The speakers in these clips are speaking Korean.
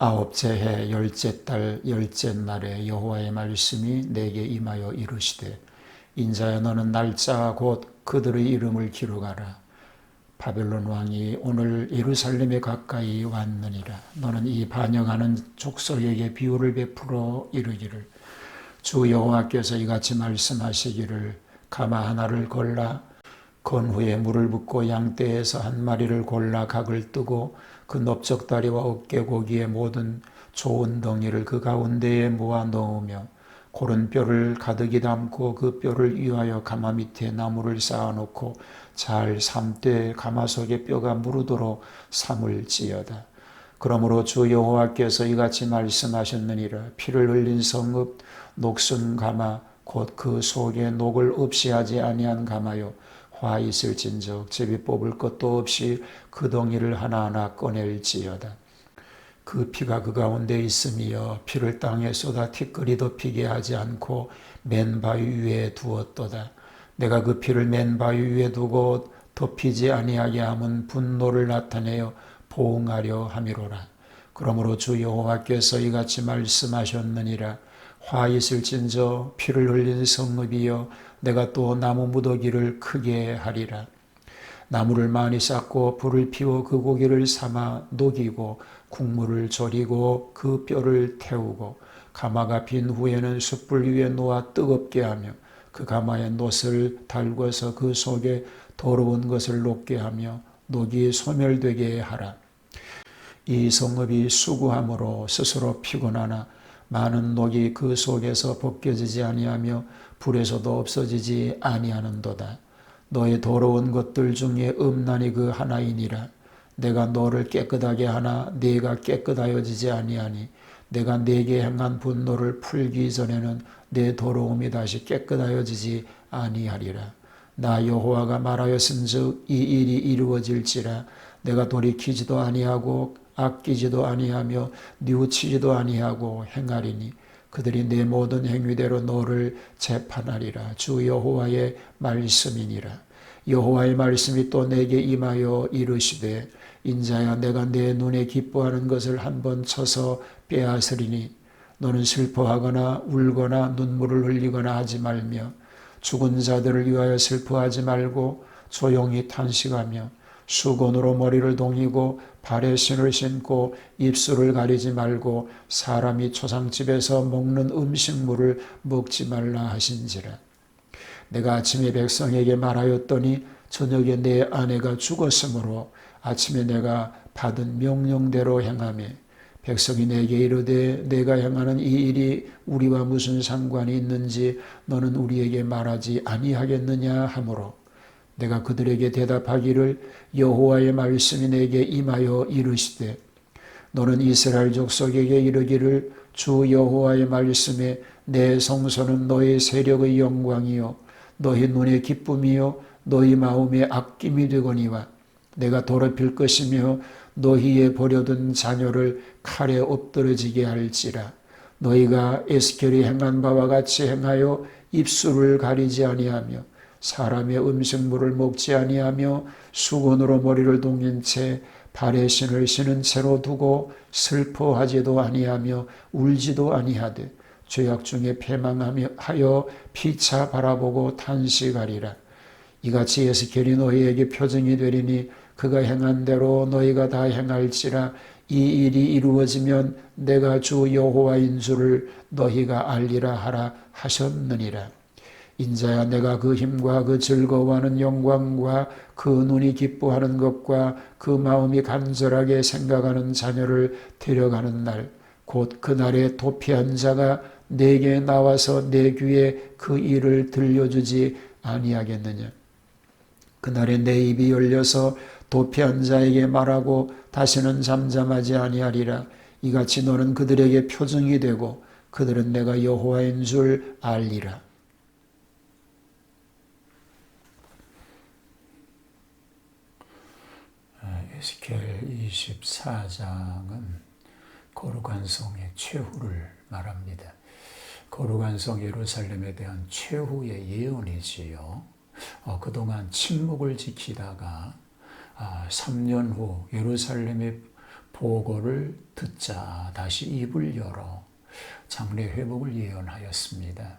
아홉째 해 열째 달 열째 날에 여호와의 말씀이 내게 임하여 이르시되 인자야 너는 날짜 곧 그들의 이름을 기록하라. 바벨론 왕이 오늘 예루살렘에 가까이 왔느니라. 너는 이 반역하는 족속에게 비유를 베풀어 이르기를 주 여호와께서 이같이 말씀하시기를 가마 하나를 골라 건 후에 물을 붓고 양떼에서 한 마리를 골라 각을 뜨고 그 넓적다리와 어깨고기의 모든 좋은 덩이를 그 가운데에 모아 넣으며 고른 뼈를 가득히 담고 그 뼈를 위하여 가마 밑에 나무를 쌓아놓고 잘 삶되 가마 속에 뼈가 무르도록 삼을지어다. 그러므로 주 여호와께서 이같이 말씀하셨느니라. 피를 흘린 성읍 녹슨 가마 곧 그 속에 녹을 없이 하지 아니한 가마요 화 있을진적 제비 뽑을 것도 없이 그 덩이를 하나하나 꺼낼지어다. 그 피가 그 가운데 있으며 피를 땅에 쏟아 티끌이 덮이게 하지 않고 맨 바위 위에 두었도다. 내가 그 피를 맨 바위 위에 두고 덮이지 아니하게 함은 분노를 나타내어 보응하려 함이로라. 그러므로 주 여호와께서 이같이 말씀하셨느니라. 화 있을진저 피를 흘린 성읍이여 내가 또 나무 무더기를 크게 하리라. 나무를 많이 쌓고 불을 피워 그 고기를 삼아 녹이고 국물을 졸이고 그 뼈를 태우고 가마가 빈 후에는 숯불 위에 놓아 뜨겁게 하며 그 가마에 놋을 달궈서 그 속에 더러운 것을 녹게 하며 녹이 소멸되게 하라. 이 성읍이 수구함으로 스스로 피곤하나 많은 녹이 그 속에서 벗겨지지 아니하며 불에서도 없어지지 아니하는도다. 너의 더러운 것들 중에 음란이 그 하나이니라. 내가 너를 깨끗하게 하나 네가 깨끗하여지지 아니하니 내가 네게 행한 분노를 풀기 전에는 내 더러움이 다시 깨끗하여지지 아니하리라. 나 여호와가 말하였은즉 이 일이 이루어질지라. 내가 돌이키지도 아니하고 아끼지도 아니하며 뉘우치지도 아니하고 행하리니 그들이 내 모든 행위대로 너를 재판하리라. 주 여호와의 말씀이니라. 여호와의 말씀이 또 내게 임하여 이르시되 인자야 내가 내 눈에 기뻐하는 것을 한번 쳐서 빼앗으리니 너는 슬퍼하거나 울거나 눈물을 흘리거나 하지 말며 죽은 자들을 위하여 슬퍼하지 말고 조용히 탄식하며 수건으로 머리를 동이고 발에 신을 신고 입술을 가리지 말고 사람이 초상집에서 먹는 음식물을 먹지 말라 하신지라. 내가 아침에 백성에게 말하였더니 저녁에 내 아내가 죽었으므로 아침에 내가 받은 명령대로 행하매 백성이 내게 이르되 내가 행하는 이 일이 우리와 무슨 상관이 있는지 너는 우리에게 말하지 아니하겠느냐 하므로 내가 그들에게 대답하기를 여호와의 말씀이 내게 임하여 이르시되 너는 이스라엘 족속에게 이르기를 주 여호와의 말씀에 내 성소는 너의 세력의 영광이요 너희 눈의 기쁨이요 너희 마음의 아낌이 되거니와 내가 더럽힐 것이며 너희의 버려둔 자녀를 칼에 엎드러지게 할지라. 너희가 에스겔이 행한 바와 같이 행하여 입술을 가리지 아니하며 사람의 음식물을 먹지 아니하며 수건으로 머리를 동인 채 발에 신을 신은 채로 두고 슬퍼하지도 아니하며 울지도 아니하되 죄악 중에 패망하여 피차 바라보고 탄식하리라. 이같이 에스겔이 너희에게 표징이 되리니 그가 행한 대로 너희가 다 행할지라. 이 일이 이루어지면 내가 주 여호와인 줄을 너희가 알리라 하라 하셨느니라. 인자야 내가 그 힘과 그 즐거워하는 영광과 그 눈이 기뻐하는 것과 그 마음이 간절하게 생각하는 자녀를 데려가는 날 곧 그날에 도피한 자가 내게 나와서 내 귀에 그 일을 들려주지 아니하겠느냐. 그날에 내 입이 열려서 도피한 자에게 말하고 다시는 잠잠하지 아니하리라. 이같이 너는 그들에게 표징이 되고 그들은 내가 여호와인 줄 알리라. 에스겔 24장은 거룩한 성의 최후를 말합니다. 거룩한 성 예루살렘에 대한 최후의 예언이지요. 그동안 침묵을 지키다가 3년 후 예루살렘이 보고를 듣자 다시 입을 열어 장래 회복을 예언하였습니다.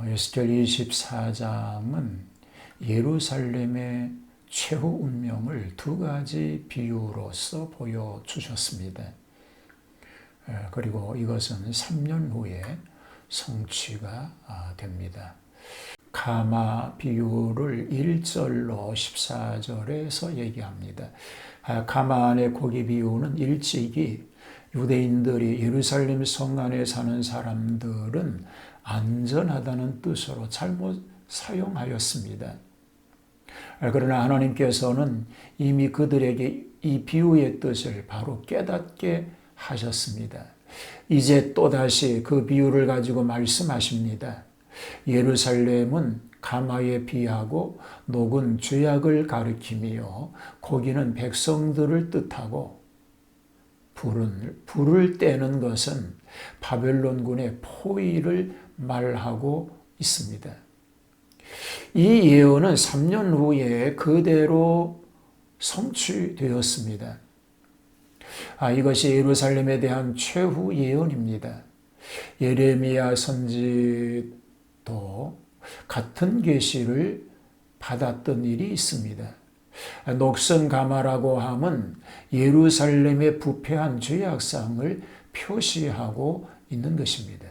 에스겔 24장은 예루살렘의 최후 운명을 두 가지 비유로서 보여주셨습니다. 그리고 이것은 3년 후에 성취가 됩니다. 가마 비유를 1절로 14절에서 얘기합니다. 가마안의 고기 비유는 일찍이 유대인들이 예루살렘 성 안에 사는 사람들은 안전하다는 뜻으로 잘못 사용하였습니다. 그러나 하나님께서는 이미 그들에게 이 비유의 뜻을 바로 깨닫게 하셨습니다. 이제 또다시 그 비유를 가지고 말씀하십니다. 예루살렘은 가마에 비하고 녹은 죄악을 가리키며 고기는 백성들을 뜻하고 불을 떼는 것은 바벨론군의 포위를 말하고 있습니다. 이 예언은 3년 후에 그대로 성취되었습니다. 이것이 예루살렘에 대한 최후 예언입니다. 예레미야 선지도 같은 계시를 받았던 일이 있습니다. 녹슨 가마라고 함은 예루살렘의 부패한 죄악상을 표시하고 있는 것입니다.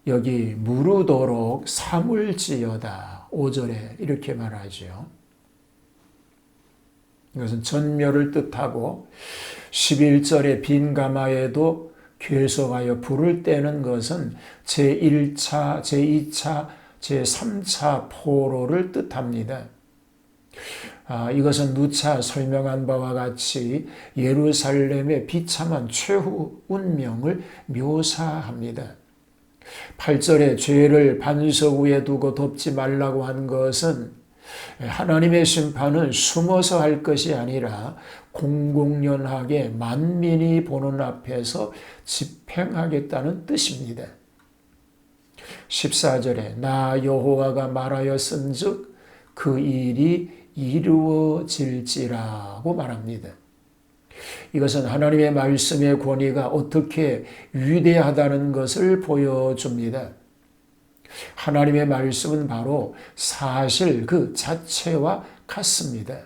여기 무르도록 삼을지어다 5절에 이렇게 말하죠. 이것은 전멸을 뜻하고 11절의 빈 가마에도 계속하여 불을 떼는 것은 제1차, 제2차, 제3차 포로를 뜻합니다. 이것은 누차 설명한 바와 같이 예루살렘의 비참한 최후 운명을 묘사합니다. 8절에 죄를 반석 위에 두고 덮지 말라고 한 것은 하나님의 심판은 숨어서 할 것이 아니라 공공연하게 만민이 보는 앞에서 집행하겠다는 뜻입니다. 14절에 나 여호와가 말하였은즉 그 일이 이루어질지라고 말합니다. 이것은 하나님의 말씀의 권위가 어떻게 위대하다는 것을 보여줍니다. 하나님의 말씀은 바로 사실 그 자체와 같습니다.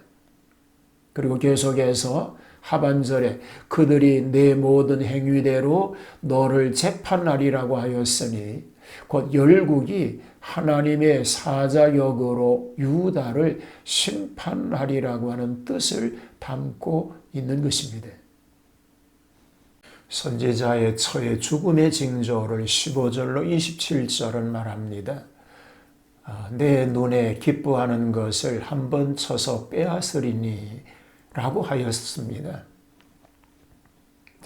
그리고 계속해서 하반절에 그들이 내 모든 행위대로 너를 재판하리라고 하였으니 곧 열국이 하나님의 사자역으로 유다를 심판하리라고 하는 뜻을 담고 있는 것입니다. 선지자의 처의 죽음의 징조를 15절로 27절은 말합니다. 내 눈에 기뻐하는 것을 한번 쳐서 빼앗으리니 라고 하였습니다.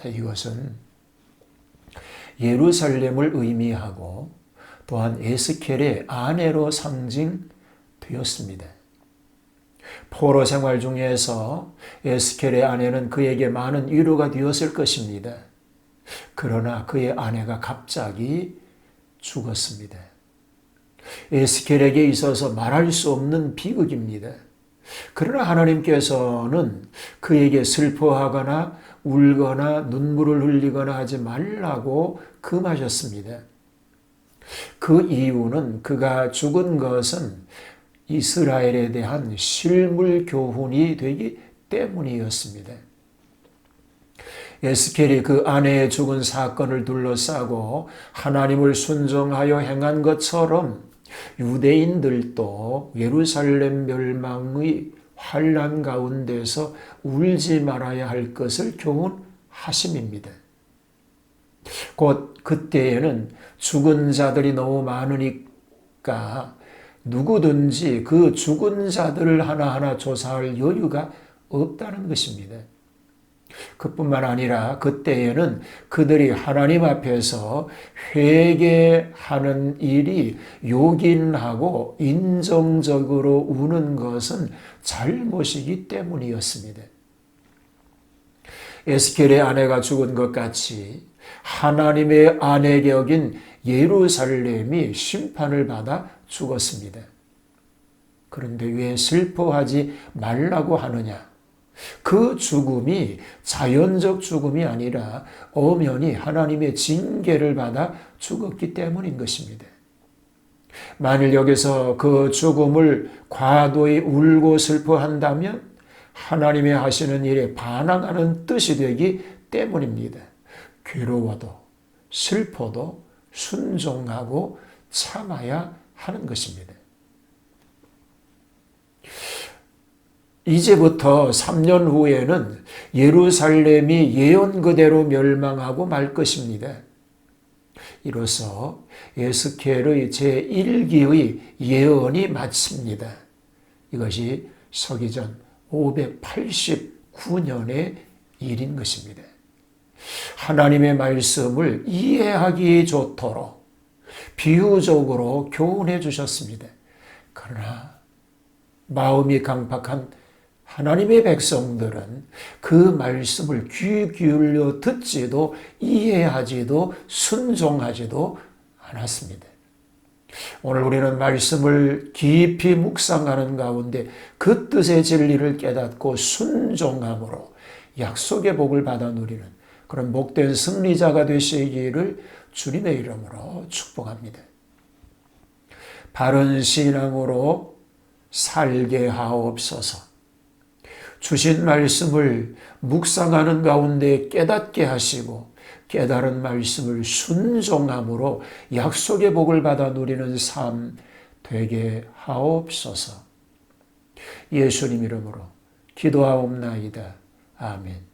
이것은 예루살렘을 의미하고 또한 에스겔의 아내로 상징되었습니다. 포로 생활 중에서 에스겔의 아내는 그에게 많은 위로가 되었을 것입니다. 그러나 그의 아내가 갑자기 죽었습니다. 에스겔에게 있어서 말할 수 없는 비극입니다. 그러나 하나님께서는 그에게 슬퍼하거나 울거나 눈물을 흘리거나 하지 말라고 금하셨습니다. 그 이유는 그가 죽은 것은 이스라엘에 대한 실물 교훈이 되기 때문이었습니다. 에스겔이 그 아내의 죽은 사건을 둘러싸고 하나님을 순종하여 행한 것처럼 유대인들도 예루살렘 멸망의 환난 가운데서 울지 말아야 할 것을 교훈하심입니다. 곧 그때에는 죽은 자들이 너무 많으니까 누구든지 그 죽은 자들을 하나하나 조사할 여유가 없다는 것입니다. 그뿐만 아니라 그때에는 그들이 하나님 앞에서 회개하는 일이 요긴하고 인정적으로 우는 것은 잘못이기 때문이었습니다. 에스겔의 아내가 죽은 것 같이 하나님의 아내 격인 예루살렘이 심판을 받아 죽었습니다. 그런데 왜 슬퍼하지 말라고 하느냐? 그 죽음이 자연적 죽음이 아니라 엄연히 하나님의 징계를 받아 죽었기 때문인 것입니다. 만일 여기서 그 죽음을 과도히 울고 슬퍼한다면 하나님의 하시는 일에 반항하는 뜻이 되기 때문입니다. 괴로워도 슬퍼도 순종하고 참아야 하는 것입니다. 이제부터 3년 후에는 예루살렘이 예언 그대로 멸망하고 말 것입니다. 이로써 에스겔의 제1기의 예언이 마칩니다. 이것이 서기전 589년의 일인 것입니다. 하나님의 말씀을 이해하기 좋도록 비유적으로 교훈해 주셨습니다. 그러나 마음이 강팍한 하나님의 백성들은 그 말씀을 귀 기울여 듣지도 이해하지도 순종하지도 않았습니다. 오늘 우리는 말씀을 깊이 묵상하는 가운데 그 뜻의 진리를 깨닫고 순종함으로 약속의 복을 받아 누리는 그런 복된 승리자가 되시기를 주님의 이름으로 축복합니다. 바른 신앙으로 살게 하옵소서. 주신 말씀을 묵상하는 가운데 깨닫게 하시고 깨달은 말씀을 순종함으로 약속의 복을 받아 누리는 삶 되게 하옵소서. 예수님 이름으로 기도하옵나이다. 아멘.